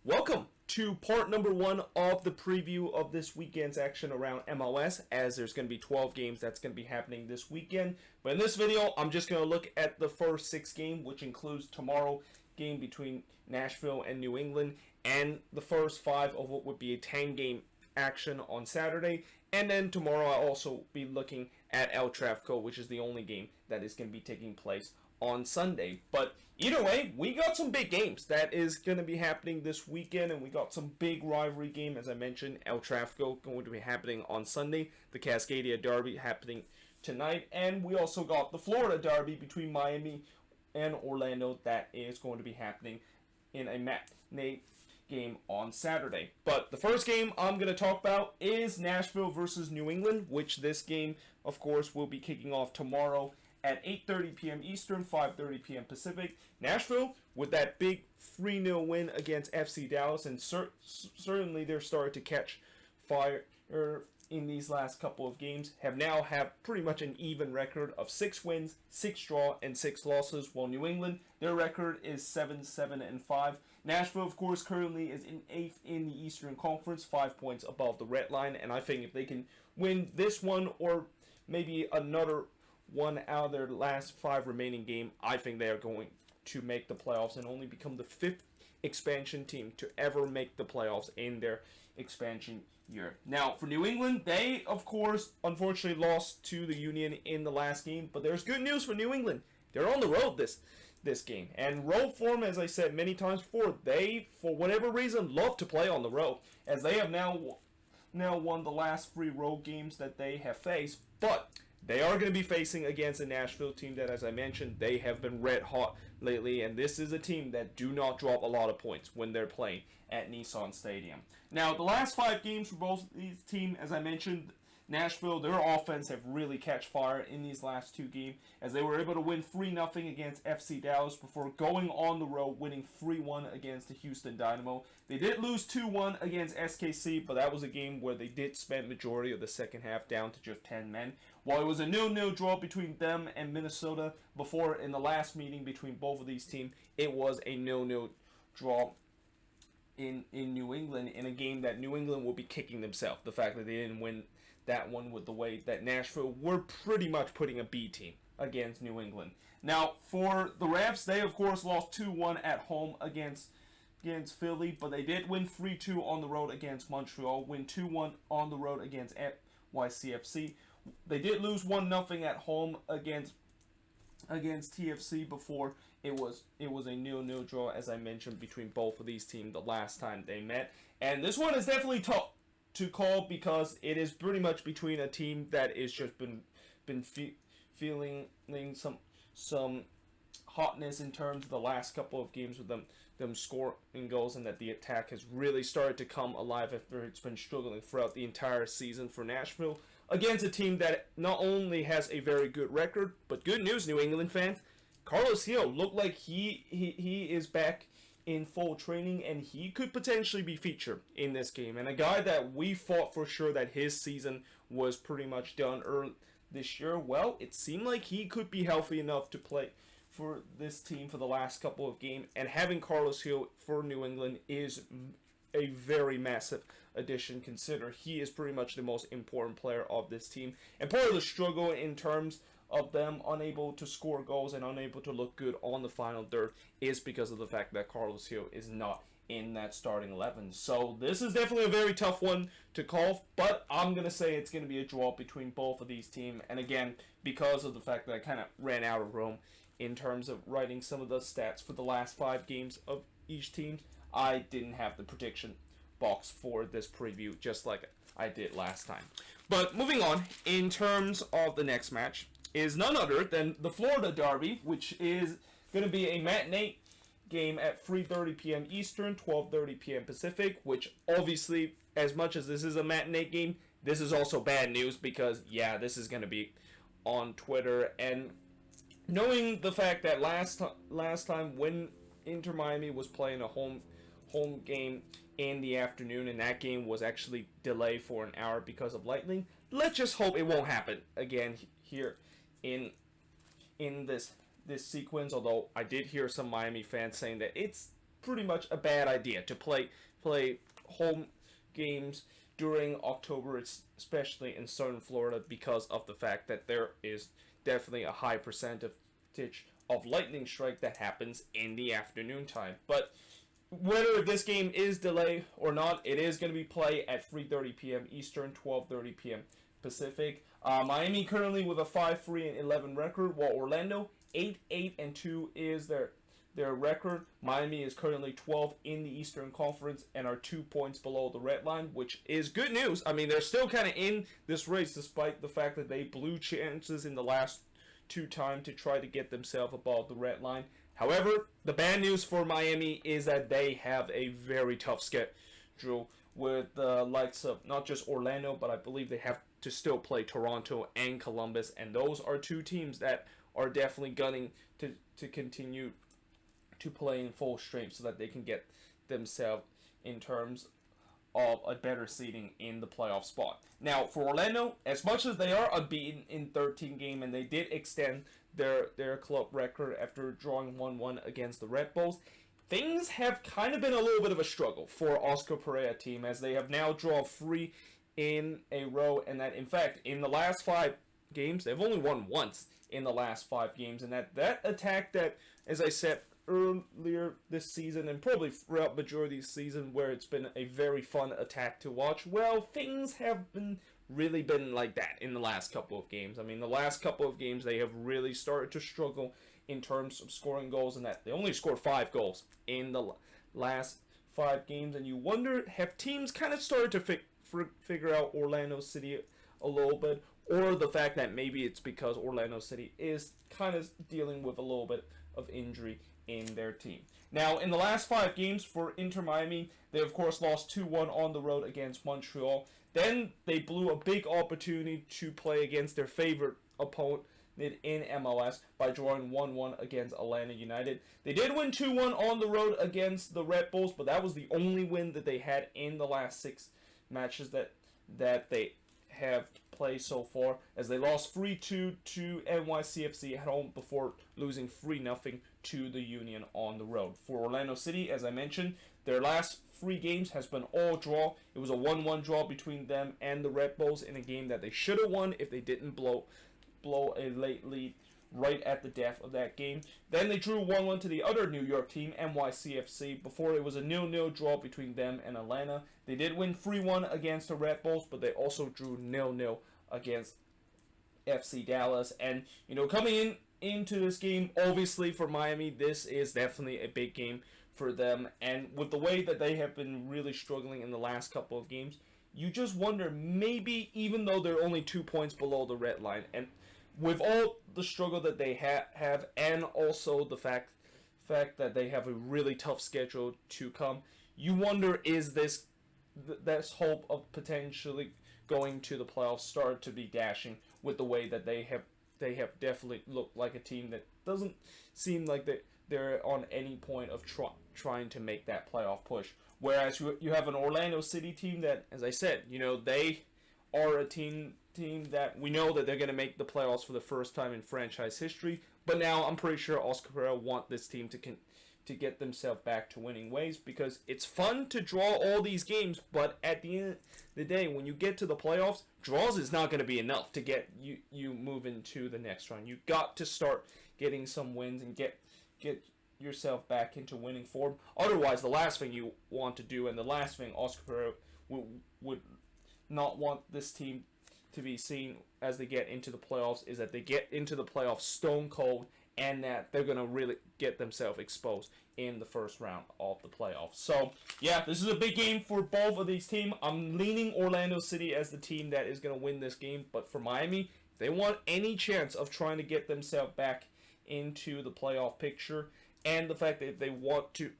Welcome to part number 1 of the preview of this weekend's action around MLS, as there's going to be 12 games that's going to be happening this weekend. But in this video, I'm just going to look at the first 6 games, which includes tomorrow game between Nashville and New England, and the first 5 of what would be a 10-game action on Saturday. And then tomorrow I'll also be looking at El Tráfico, which is the only game that is going to be taking place on Sunday. But either way, we got some big games that is going to be happening this weekend, and we got some big rivalry game. As I mentioned, El Tráfico going to be happening on Sunday, the Cascadia Derby happening tonight, and we also got the Florida Derby between Miami and Orlando that is going to be happening in a matinee game on Saturday. But the first game I'm going to talk about is Nashville versus New England, which this game, of course, will be kicking off tomorrow at 8:30 p.m. Eastern, 5:30 p.m. Pacific. Nashville, with that big 3-0 win against FC Dallas, and certainly they're starting to catch fire in these last couple of games, have pretty much an even record of 6 wins, 6 draw, and 6 losses, while New England, their record is 7-7-5. Nashville, of course, currently is in 8th in the Eastern Conference, 5 points above the red line, and I think if they can win this one or maybe another one out of their last 5 remaining game, I think they are going to make the playoffs and only become the 5th expansion team to ever make the playoffs in their expansion year. Now, for New England, they, of course, unfortunately lost to the Union in the last game, but there's good news for New England. They're on the road this game. And road form, as I said many times before, they, for whatever reason, love to play on the road, as they have now won the last 3 road games that they have faced, but they are going to be facing against a Nashville team that, as I mentioned, they have been red hot lately, and this is a team that do not drop a lot of points when they're playing at Nissan Stadium. Now, the last 5 games for both these teams, as I mentioned, Nashville, their offense have really catch fire in these last 2 games, as they were able to win 3-0 against FC Dallas before going on the road, winning 3-1 against the Houston Dynamo. They did lose 2-1 against SKC, but that was a game where they did spend majority of the second half down to just 10 men. While it was a 0-0 draw between them and Minnesota before, in the last meeting between both of these teams, it was a 0-0 draw in New England, in a game that New England will be kicking themselves. The fact that they didn't win that one with the way that Nashville were pretty much putting a B team against New England. Now, for the Refs, they of course lost 2-1 at home against Philly, but they did win 3-2 on the road against Montreal, win 2-1 on the road against NYCFC. They did lose 1-0 at home against TFC before it was a 0-0 draw, as I mentioned, between both of these teams the last time they met. And this one is definitely tough to call because it is pretty much between a team that is just been feeling some hotness in terms of the last couple of games with them scoring goals, and that the attack has really started to come alive after it's been struggling throughout the entire season for Nashville, against a team that not only has a very good record, but good news, New England fans, Carlos Hill looked like he is back in full training, and he could potentially be featured in this game. And a guy that we thought for sure that his season was pretty much done early this year, well, it seemed like he could be healthy enough to play for this team for the last couple of games, and having Carlos Hill for New England is a very massive addition, consider he is pretty much the most important player of this team. And part of the struggle in terms of them unable to score goals and unable to look good on the final third is because of the fact that Carlos Hill is not in that starting 11. So this is definitely a very tough one to call, but I'm going to say it's going to be a draw between both of these teams. And again, because of the fact that I kind of ran out of room in terms of writing some of the stats for the last 5 games of each team, I didn't have the prediction box for this preview, just like I did last time. But moving on, in terms of the next match, is none other than the Florida Derby, which is going to be a matinee game at 3:30 p.m. Eastern, 12:30 p.m. Pacific, which obviously, as much as this is a matinee game, this is also bad news because, yeah, this is going to be on Twitter. And knowing the fact that last time when Inter Miami was playing a home game in the afternoon, and that game was actually delayed for an hour because of lightning, let's just hope it won't happen again here in this sequence. Although I did hear some Miami fans saying that it's pretty much a bad idea to play home games during October, especially in southern Florida, because of the fact that there is definitely a high percentage of lightning strike that happens in the afternoon time. But whether this game is delayed or not, it is going to be played at 3:30 p.m. Eastern, 12:30 p.m. Pacific. Miami currently with a 5-3-11 record, while Orlando 8-8-2 is their record. Miami is currently 12th in the Eastern Conference and are 2 points below the red line, which is good news. I mean, they're still kind of in this race despite the fact that they blew chances in the last two times to try to get themselves above the red line. However, the bad news for Miami is that they have a very tough schedule with the likes of not just Orlando, but I believe they have to still play Toronto and Columbus, and those are two teams that are definitely gunning to continue to play in full strength so that they can get themselves in terms of a better seeding in the playoff spot. Now, for Orlando, as much as they are unbeaten in 13 games and they did extend their club record after drawing 1-1 against the Red Bulls, things have kind of been a little bit of a struggle for Oscar Pereira team, as they have now drawn 3 in a row, and that in fact in the last 5 games they've only won once in the last 5 games, and that attack that, as I said earlier this season and probably throughout majority of the season, where it's been a very fun attack to watch, well, things have really been like that in the last couple of games. I mean, the last couple of games they have really started to struggle in terms of scoring goals, and that they only scored 5 goals in the last 5 games, and you wonder, have teams kind of started to figure out Orlando City a little bit, or the fact that maybe it's because Orlando City is kind of dealing with a little bit of injury in their team. Now, in the last 5 games for Inter Miami, they of course lost 2-1 on the road against Montreal. Then they blew a big opportunity to play against their favorite opponent in MLS by drawing 1-1 against Atlanta United. They did win 2-1 on the road against the Red Bulls, but that was the only win that they had in the last 6 matches that they have played so far, as they lost 3-2 to NYCFC at home before losing 3-0 to the Union on the road. For Orlando City, as I mentioned, their last 3 games has been all draw. It was a 1-1 draw between them and the Red Bulls in a game that they should have won if they didn't blow a late lead right at the death of that game. Then they drew 1-1 to the other New York team, NYCFC, before it was a 0-0 draw between them and Atlanta. They did win 3-1 against the Red Bulls, but they also drew 0-0 against FC Dallas. And, you know, coming into this game, obviously for Miami, this is definitely a big game for them. And with the way that they have been really struggling in the last couple of games, you just wonder, maybe even though they're only 2 points below the red line, and with all the struggle that they have, and also the fact that they have a really tough schedule to come, you wonder, is this hope of potentially going to the playoffs start to be dashing with the way that they have definitely looked like a team that doesn't seem like they're on any point of trying to make that playoff push. Whereas you have an Orlando City team that, as I said, you know, they are a team that we know that they're going to make the playoffs for the first time in franchise history. But now I'm pretty sure Oscar Pereira want this team to get themselves back to winning ways, because it's fun to draw all these games, but at the end of the day, when you get to the playoffs, draws is not going to be enough to get you moving to the next round. You got to start getting some wins and get yourself back into winning form. Otherwise, the last thing you want to do, and the last thing Oscar Pereira would not want this team to be seen as they get into the playoffs, is that they get into the playoffs stone cold, and that they're going to really get themselves exposed in the first round of the playoffs. So, yeah, this is a big game for both of these teams. I'm leaning Orlando City as the team that is going to win this game, but for Miami, if they want any chance of trying to get themselves back into the playoff picture, and the fact that they want to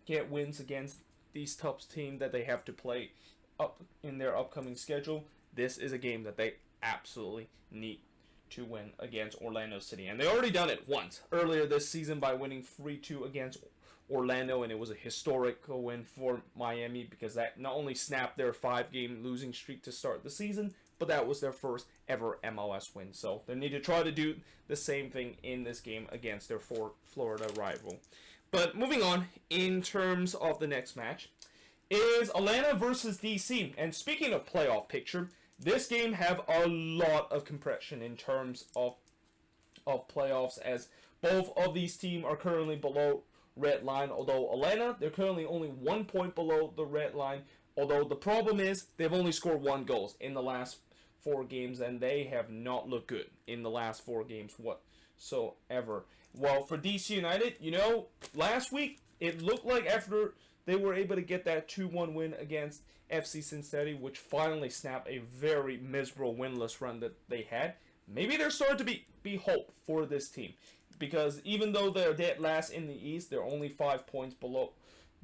get wins against these tough teams that they have to play up in their upcoming schedule, this is a game that they absolutely need to win against Orlando City. And they already done it once earlier this season by winning 3-2 against Orlando, and it was a historical win for Miami, because that not only snapped their 5-game losing streak to start the season, but that was their first ever MLS win. So they need to try to do the same thing in this game against their Florida rival. But moving on, in terms of the next match, is Atlanta versus DC. And speaking of playoff picture, this game have a lot of compression in terms of playoffs, as both of these teams are currently below red line. Although Atlanta, they're currently only 1 point below the red line. Although the problem is they've only scored 1 goal in the last 4 games, and they have not looked good in the last 4 games whatsoever. Well, for DC United, last week it looked like after they were able to get that 2-1 win against FC Cincinnati, which finally snapped a very miserable winless run that they had. Maybe there's starting to be hope for this team, because even though they're dead last in the East, they're only 5 points below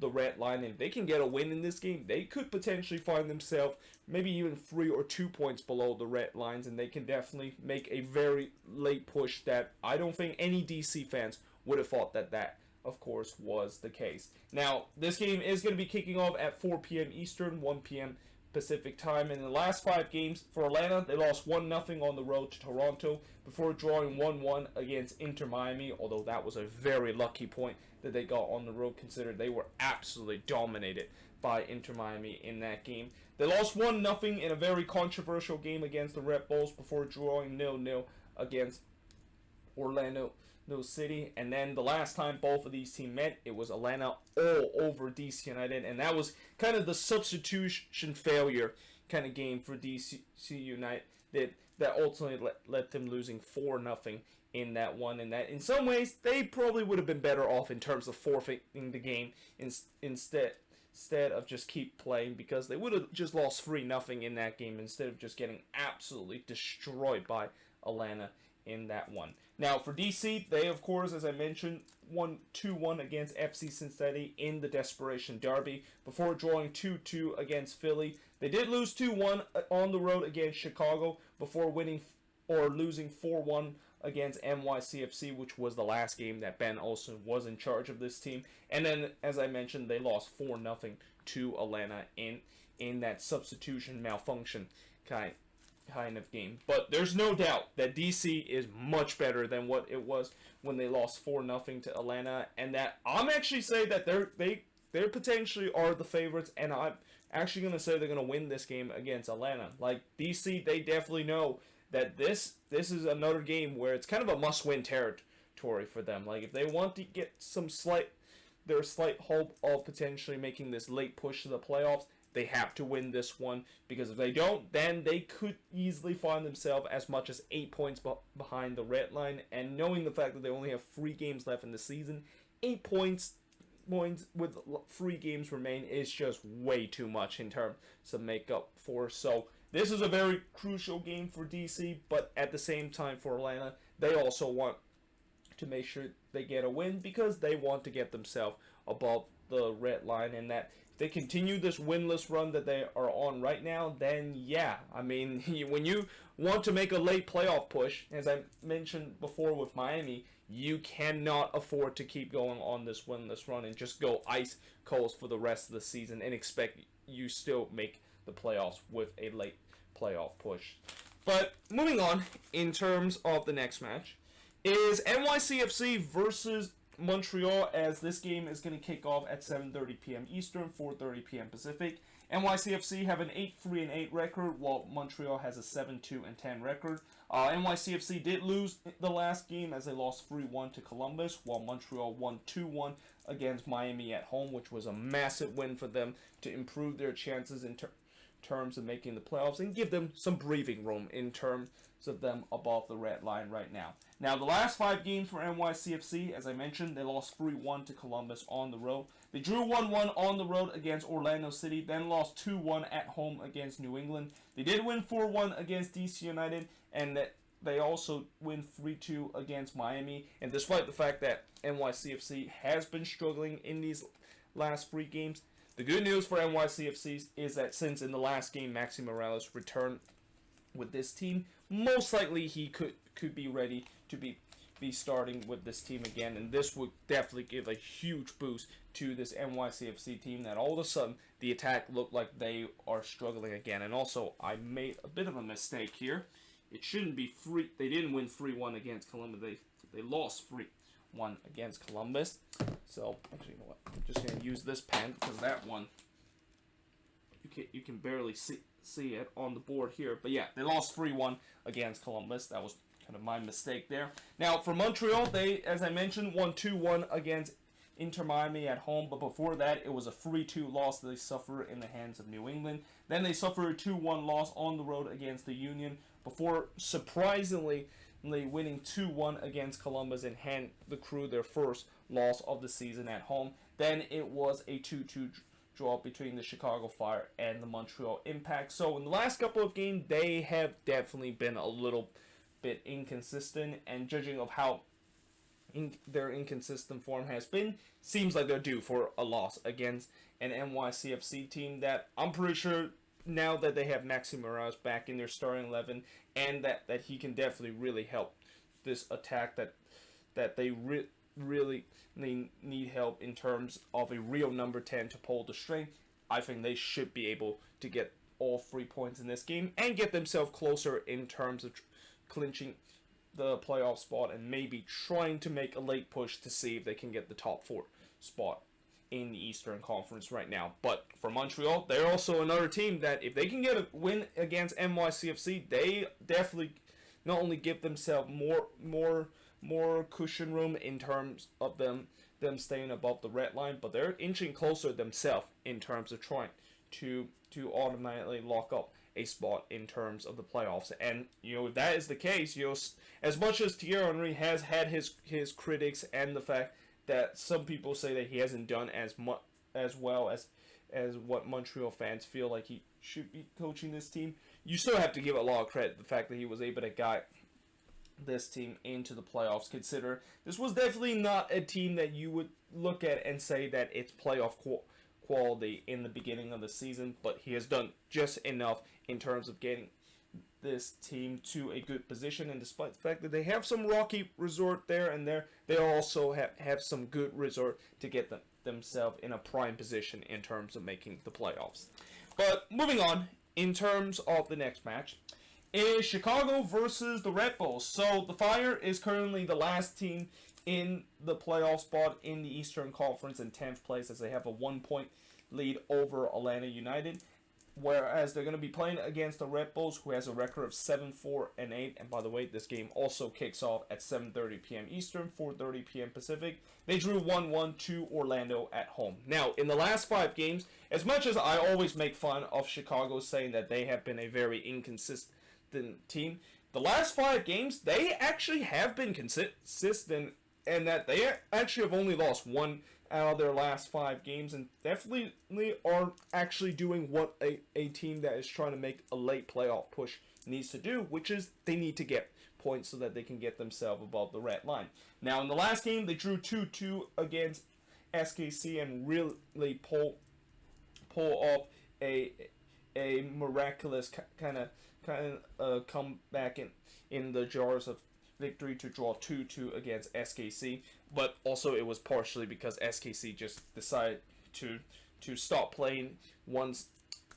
the red line, and if they can get a win in this game, they could potentially find themselves maybe even 3 or 2 points below the red lines, and they can definitely make a very late push that I don't think any DC fans would have thought that of course was the case. Now, this game is going to be kicking off at 4 p.m. Eastern, 1 p.m. Pacific time. And in the last 5 games for Atlanta, they lost 1-0 on the road to Toronto before drawing 1-1 against Inter Miami, although that was a very lucky point that they got on the road, considering they were absolutely dominated by Inter Miami in that game. They lost 1-0 in a very controversial game against the Red Bulls before drawing 0-0 against Orlando City. And then the last time both of these teams met, it was Atlanta all over DC United, and that was kind of the substitution failure kind of game for DC United that ultimately led them losing 4-0 in that one. And that in some ways they probably would have been better off in terms of forfeiting the game instead of just keep playing, because they would have just lost 3-0 in that game instead of just getting absolutely destroyed by Atlanta in that one. Now for DC, they of course, as I mentioned, won 2-1 against FC Cincinnati in the Desperation Derby before drawing 2-2 against Philly. They did lose 2-1 on the road against Chicago before winning or losing 4-1 against NYCFC, which was the last game that Ben Olsen was in charge of this team. And then, as I mentioned, they lost 4-0 to Atlanta in that substitution malfunction kind of game. But there's no doubt that DC is much better than what it was when they lost 4-0 to Atlanta, and that I'm actually saying that they potentially are the favorites, and I'm actually going to say they're going to win this game against Atlanta. Like, DC, they definitely know that this is another game where it's kind of a must-win territory for them. Like, if they want to get their slight hope of potentially making this late push to the playoffs, they have to win this one, because if they don't, then they could easily find themselves as much as 8 points behind the red line. And knowing the fact that they only have 3 games left in the season, 8 points with 3 games remain is just way too much in terms of make up for. So this is a very crucial game for DC, but at the same time for Atlanta, they also want to make sure they get a win, because they want to get themselves above the red line, and that if they continue this winless run that they are on right now, then yeah, I mean, when you want to make a late playoff push, as I mentioned before with Miami, you cannot afford to keep going on this winless run and just go ice cold for the rest of the season and expect you still make the playoffs with a late playoff push. But moving on, in terms of the next match, is NYCFC versus Montreal, as this game is going to kick off at 7:30 p.m. Eastern, 4:30 p.m. Pacific. NYCFC have an 8-3-8 record, while Montreal has a 7-2-10 record. NYCFC did lose the last game as they lost 3-1 to Columbus, while Montreal won 2-1 against Miami at home, which was a massive win for them to improve their chances in terms of making the playoffs and give them some breathing room in terms of them above the red line right now. Now, the last 5 games for NYCFC, as I mentioned, they lost 3-1 to Columbus on the road. They drew 1-1 on the road against Orlando City, then lost 2-1 at home against New England. They did win 4-1 against DC United, and they also win 3-2 against Miami. And despite the fact that NYCFC has been struggling in these last 3 games, the good news for NYCFC is that since in the last game Maxi Morales returned with this team, most likely he could be ready to be starting with this team again, and this would definitely give a huge boost to this NYCFC team, that all of a sudden the attack looked like they are struggling again. And also, I made a bit of a mistake here. It shouldn't be free. They didn't win 3-1 against Columbus. They lost 1 against Columbus. So, actually, you know what? I'm just going to use this pen because that one, you can barely see it on the board here. But yeah, they lost 3-1 against Columbus. That was kind of my mistake there. Now, for Montreal, they, as I mentioned, won 2-1 against Inter Miami at home, but before that, it was a 3-2 loss that they suffered in the hands of New England. Then they suffered a 2-1 loss on the road against the Union before surprisingly winning 2-1 against Columbus and hand the Crew their first loss of the season at home. Then it was a 2-2 draw between the Chicago Fire and the Montreal Impact. So in the last couple of games, they have definitely been a little bit inconsistent, and judging of how their inconsistent form has been, seems like they're due for a loss against an NYCFC team that I'm pretty sure now that they have Maxi Moraes back in their starting 11, and that he can definitely really help this attack that they really need help in terms of a real number 10 to pull the string. I think they should be able to get all 3 points in this game and get themselves closer in terms of clinching the playoff spot and maybe trying to make a late push to see if they can get the top 4 spot in the Eastern Conference right now. But for Montreal, they're also another team that if they can get a win against NYCFC, they definitely not only give themselves more cushion room in terms of them staying above the red line, but they're inching closer themselves in terms of trying to automatically lock up a spot in terms of the playoffs. And if that is the case, as much as Thierry Henry has had his critics and the fact that some people say that he hasn't done as well as what Montreal fans feel like he should be coaching this team, you still have to give a lot of credit the fact that he was able to guide this team into the playoffs. Consider this was definitely not a team that you would look at and say that it's playoff quality in the beginning of the season, but he has done just enough in terms of getting this team to a good position. And despite the fact that they have some rocky resort there and there, they also have some good resort to get themselves in a prime position in terms of making the playoffs. But moving on, in terms of the next match, is Chicago versus the Red Bulls. So the Fire is currently the last team in the playoff spot in the Eastern Conference in 10th place, as they have a 1-point lead over Atlanta United, whereas they're going to be playing against the Red Bulls, who has a record of 7-4-8. And by the way, this game also kicks off at 7:30 p.m. Eastern, 4:30 p.m. Pacific. They drew 1-1 to Orlando at home. Now, in the last 5 games, as much as I always make fun of Chicago saying that they have been a very inconsistent team, the last 5 games, they actually have been consistent, and that they actually have only lost 1 out of their last 5 games, and definitely are actually doing what a team that is trying to make a late playoff push needs to do, which is they need to get points so that they can get themselves above the red line. Now, in the last game, they drew 2-2 against SKC and really pull off a miraculous kind of comeback in the jars of victory to draw 2-2 against SKC, but also it was partially because SKC just decided to stop playing once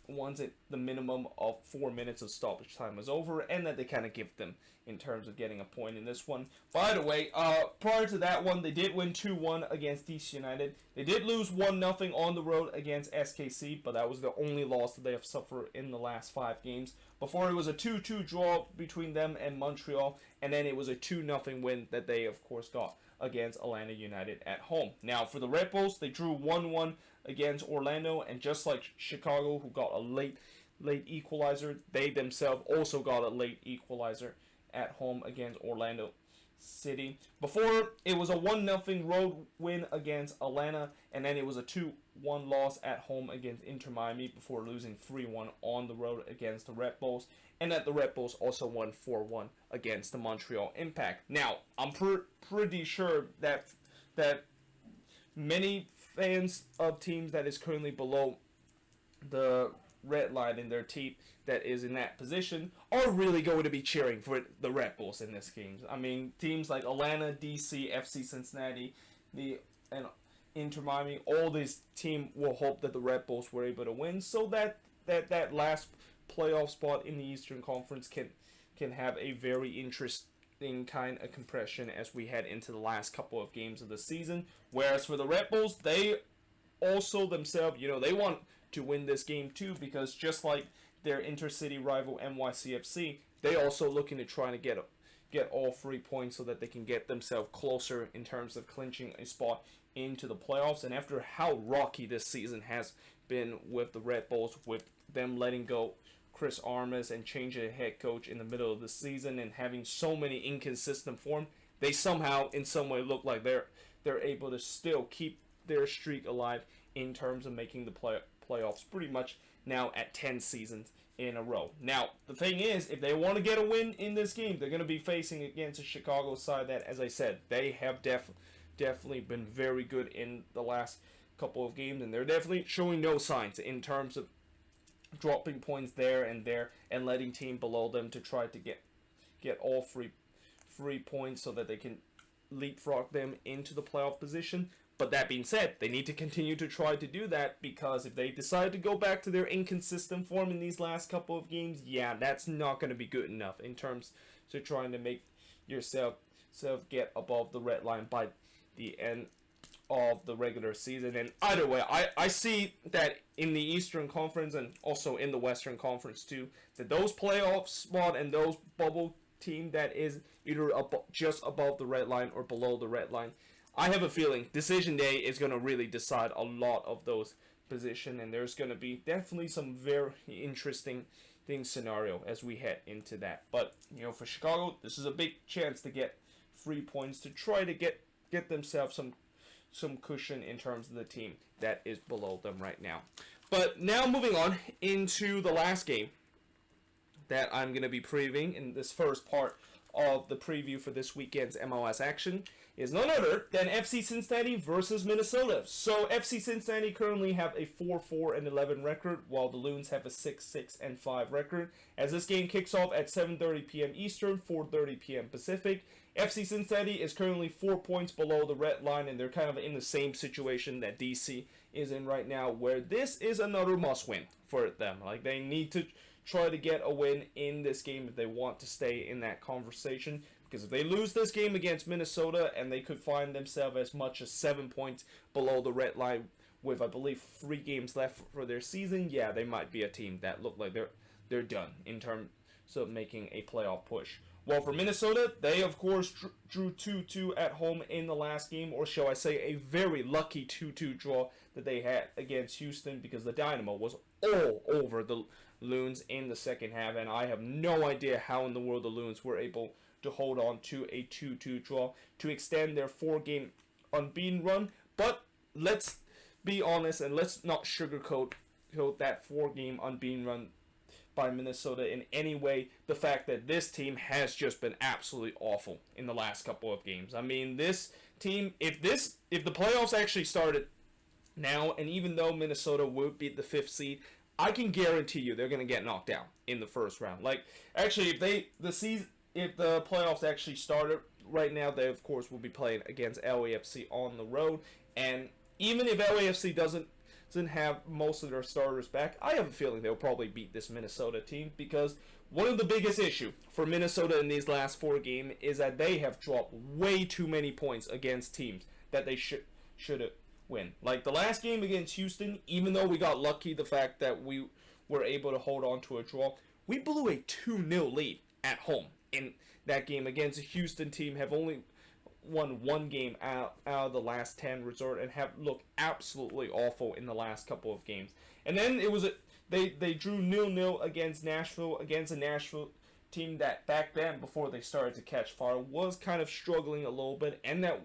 the minimum of 4 minutes of stoppage time was over, and that they kind of give them in terms of getting a point in this one. By the way, prior to that one, they did win 2-1 against DC United. They did lose 1-0 on the road against SKC, but that was the only loss that they have suffered in the last 5 games. Before, it was a 2-2 draw between them and Montreal, and then it was a 2-0 win that they, of course, got against Atlanta United at home. Now, for the Red Bulls, they drew 1-1 against Orlando, and just like Chicago, who got a late equalizer, they themselves also got a late equalizer at home against Orlando City. Before, it was a 1-0 road win against Atlanta, and then it was a 2-1 loss at home against Inter Miami before losing 3-1 on the road against the Red Bulls, and that the Red Bulls also won 4-1 against the Montreal Impact. Now, I'm pretty sure that many fans of teams that is currently below the red line in their team that is in that position are really going to be cheering for the Red Bulls in this game. I mean, teams like Atlanta, DC, FC Cincinnati, and Inter Miami, all these teams will hope that the Red Bulls were able to win, so that last playoff spot in the Eastern Conference can have a very in kind of compression as we head into the last couple of games of the season. Whereas for the Red Bulls, they also themselves, they want to win this game too, because just like their intercity rival NYCFC, they also looking to try to get all 3 points so that they can get themselves closer in terms of clinching a spot into the playoffs. And after how rocky this season has been with the Red Bulls, with them letting go Chris Armas and changing a head coach in the middle of the season and having so many inconsistent form, they somehow in some way look like they're able to still keep their streak alive in terms of making the playoffs pretty much now at 10 seasons in a row. Now, the thing is, if they want to get a win in this game, they're going to be facing against a Chicago side that, as I said, they have definitely been very good in the last couple of games, and they're definitely showing no signs in terms of dropping points there and letting team below them to try to get all free points so that they can leapfrog them into the playoff position. But that being said, they need to continue to try to do that, because if they decide to go back to their inconsistent form in these last couple of games, that's not going to be good enough in terms of trying to make yourself get above the red line by the end of the regular season. And either way, I see that in the Eastern Conference and also in the Western Conference too, that those playoff spot and those bubble team that is either just above the red line or below the red line, I have a feeling decision day is going to really decide a lot of those positions, and there's going to be definitely some very interesting scenario as we head into that. But for Chicago, this is a big chance to get 3 points to try to get themselves some cushion in terms of the team that is below them right now. But now moving on into the last game that I'm going to be previewing in this first part of the preview for this weekend's MLS action is none other than FC Cincinnati versus Minnesota. So FC Cincinnati currently have a 4-4-11 record, while the Loons have a 6-6-5 record. As this game kicks off at 7:30 p.m. Eastern, 4:30 p.m. Pacific, FC Cincinnati is currently 4 points below the red line, and they're kind of in the same situation that DC is in right now, where this is another must-win for them. Like, they need to try to get a win in this game if they want to stay in that conversation. Because if they lose this game against Minnesota, and they could find themselves as much as 7 points below the red line with, I believe, 3 games left for their season, they might be a team that look like they're done in terms of making a playoff push. Well, for Minnesota, they of course drew 2-2 at home in the last game, or shall I say a very lucky 2-2 draw that they had against Houston, because the Dynamo was all over the Loons in the second half, and I have no idea how in the world the Loons were able to hold on to a 2-2 draw to extend their 4-game unbeaten run. But let's be honest, and let's not sugarcoat that 4-game unbeaten run by Minnesota in any way. The fact that this team has just been absolutely awful in the last couple of games. I mean, this team, if the playoffs actually started now, and even though Minnesota would be the 5th seed, I can guarantee you they're going to get knocked out in the first round. Like, actually, if the playoffs actually started right now, they of course will be playing against LAFC on the road. And even if LAFC doesn't have most of their starters back, I have a feeling they'll probably beat this Minnesota team, because one of the biggest issue for Minnesota in these last 4 games is that they have dropped way too many points against teams that they should win. Like the last game against Houston, even though we got lucky the fact that we were able to hold on to a draw, we blew a 2-0 lead at home in that game against a Houston team, have only won 1 game out of the last 10 resort, and have looked absolutely awful in the last couple of games. And then they drew 0-0 against Nashville, against a Nashville team that back then, before they started to catch fire, was kind of struggling a little bit, and that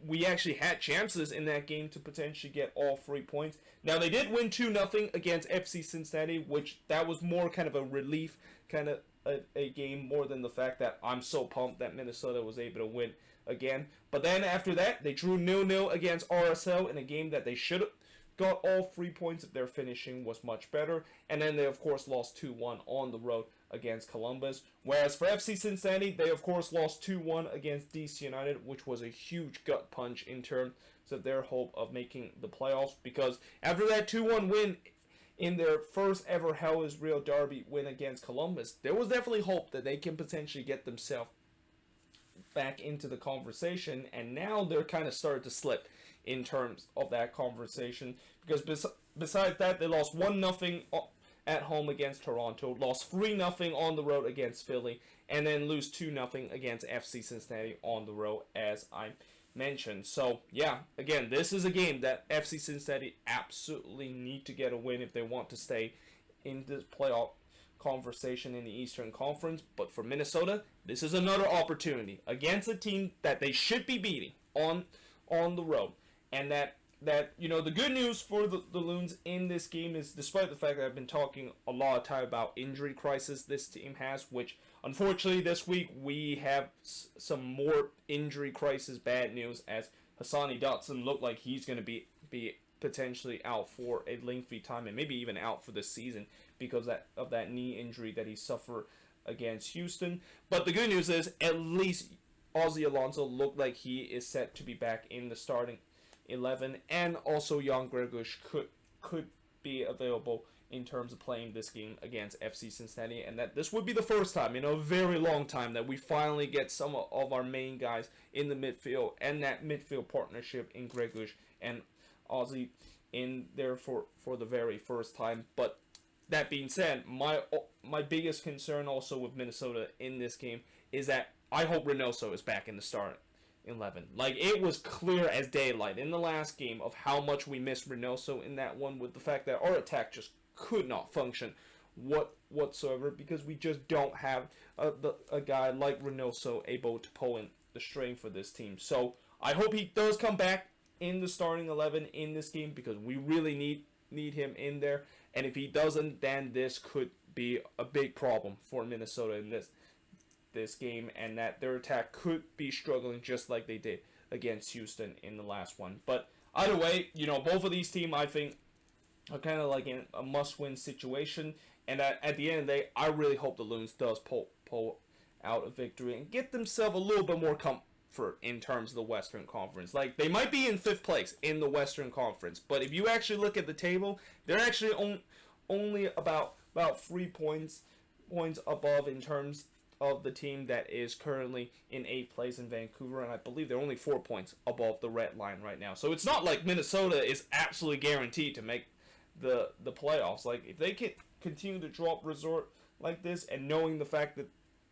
we actually had chances in that game to potentially get all 3 points. Now, they did win 2-0 against FC Cincinnati, which that was more kind of a relief kind of a game, more than the fact that I'm so pumped that Minnesota was able to win again. But then after that, they drew 0-0 against RSL in a game that they should have got all 3 points if their finishing was much better. And then they, of course, lost 2-1 on the road against Columbus. Whereas for FC Cincinnati, they, of course, lost 2-1 against DC United, which was a huge gut punch in terms of their hope of making the playoffs. Because after that 2-1 win in their first ever Hell is Real Derby win against Columbus, there was definitely hope that they can potentially get themselves back into the conversation, and now they're kind of started to slip in terms of that conversation, because besides that, they lost 1-0 at home against Toronto, lost 3-0 on the road against Philly, and then lose 2-0 against FC Cincinnati on the road, as I mentioned. So yeah, again, this is a game that FC Cincinnati absolutely need to get a win if they want to stay in this playoff conversation in the Eastern Conference. But for Minnesota, this is another opportunity against a team that they should be beating on the road. And that you know, the good news for the Loons in this game is, despite the fact that I've been talking a lot of time about injury crisis this team has, which unfortunately this week we have some more injury crisis bad news, as Hassani Dotson looked like he's going to be potentially out for a lengthy time, and maybe even out for the season because of that knee injury that he suffered against Houston. But the good news is, at least Ozzie Alonso looked like he is set to be back in the starting 11, and also Jan Gregush could be available in terms of playing this game against FC Cincinnati, and that this would be the first time in a very long time that we finally get some of our main guys in the midfield, and that midfield partnership in Gregush and Ozzie in there for the very first time. But that being said, my biggest concern also with Minnesota in this game is that I hope Reynoso is back in the starting 11. Like, it was clear as daylight in the last game of how much we missed Reynoso in that one, with the fact that our attack just could not function whatsoever, because we just don't have a guy like Reynoso able to pull in the string for this team. So I hope he does come back in the starting 11 in this game, because we really need him in there. And if he doesn't, then this could be a big problem for Minnesota in this game, and that their attack could be struggling just like they did against Houston in the last one. But either way, you know, both of these teams, I think, are kind of like in a must-win situation. And at the end of the day, I really hope the Loons does pull out a victory and get themselves a little bit more comfort in terms of the Western Conference. Like, they might be in 5th place in the Western Conference, but if you actually look at the table, they're actually only about 3 points above in terms of the team that is currently in 8th place in Vancouver, and I believe they're only 4 points above the red line right now. So it's not like Minnesota is absolutely guaranteed to make the playoffs. Like, if they can continue to drop resort like this, and knowing the fact that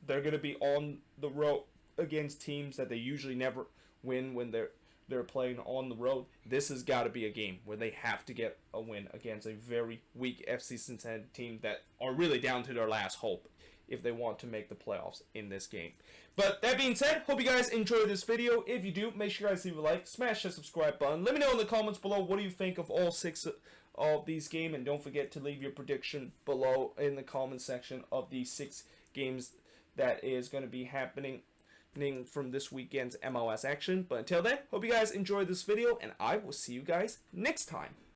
they're going to be on the road against teams that they usually never win when they're playing on the road, this has got to be a game where they have to get a win against a very weak FC Cincinnati team that are really down to their last hope if they want to make the playoffs in this game. But that being said, hope you guys enjoyed this video. If you do, make sure you guys leave a like, smash the subscribe button. Let me know in the comments below, what do you think of all 6 of these games, and don't forget to leave your prediction below in the comment section of these 6 games that is going to be happening from this weekend's MLS action. But until then, hope you guys enjoyed this video, and I will see you guys next time.